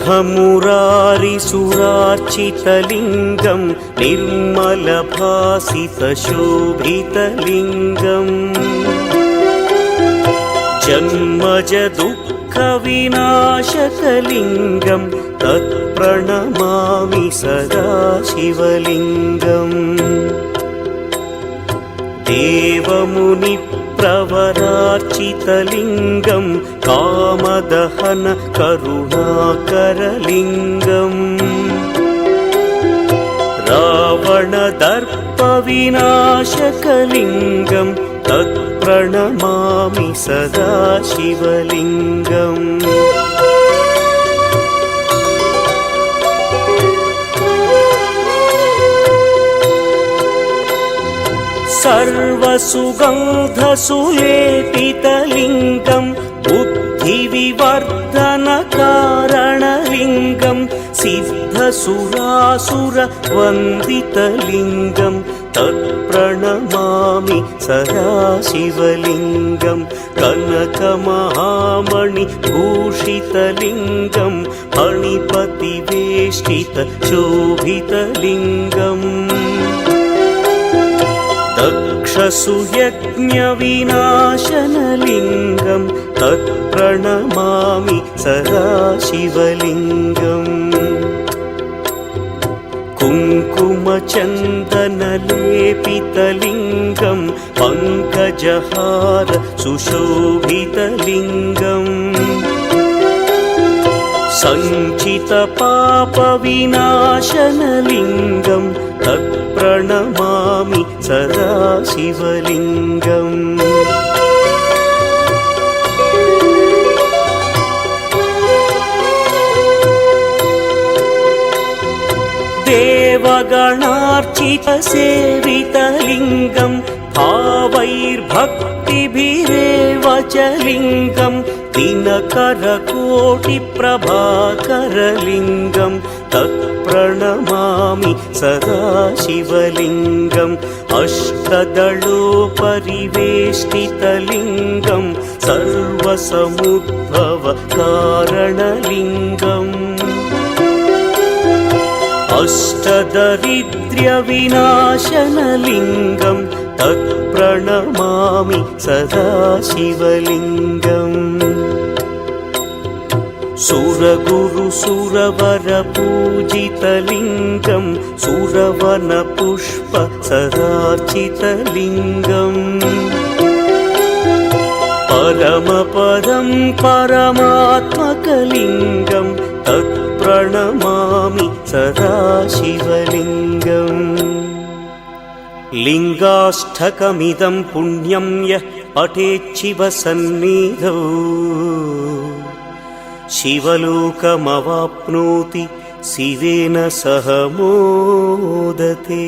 शुभमुरारिसुरार्चितलिङ्गं निर्मलभासितशोभितलिङ्गम् जन्मजदुःखविनाशकलिङ्गं तत्प्रणमामि सदा शिवलिङ्गम् देवमुनिप्रवरार्चितलिङ्गं कामदहन करुणाकरलिङ्गम् रावणदर्पविनाशकलिङ्गं तत्प्रणमामि सदा शिवलिङ्गम् सर्वसुगन्धसुलेपितलिङ्गं बुद्धिविवर्धनकारणलिङ्गं सिद्धसुरासुरवन्दितलिङ्गं तत्प्रणमामि सदा शिवलिङ्गं कनकमहामणिभूषितलिङ्गं फणिपतिवेष्टितशोभितलिङ्गम् दक्षसुयज्ञविनाशनलिङ्गं तत्प्रणमामि सदा शिवलिङ्गम् कुङ्कुमचन्दनलेपितलिङ्गं पङ्कजहार सुशोभितलिङ्गम् सञ्चितपापविनाशनलिङ्गं तत्प्रणमामि सदा शिवलिङ्गम् देवगणार्चितसेवितलिङ्गं भावैर्भक्तिभिरेव च लिङ्गं दिनकरकोटिप्रभाकरलिङ्गं तत्प्रणमामि सदा शिवलिङ्गम् अष्टदलोपरिवेष्टितलिङ्गं सर्वसमुद्भवकारणलिङ्गम् अष्टदरिद्र्यविनाशनलिङ्गं तत्प्रणमामि सदा शिवलिङ्गम् सुरगुरुसुरवरपूजितलिङ्गं सुरवनपुष्पसदार्चितलिङ्गम् परमपदं परमात्मकलिङ्गं तत्प्रणमामि सदा शिवलिङ्गम् लिङ्गाष्टकमिदं पुण्यं यः पठेच्छिवसन्निधौ शिवलोकमवाप्नोति शिवेन सह मोदते।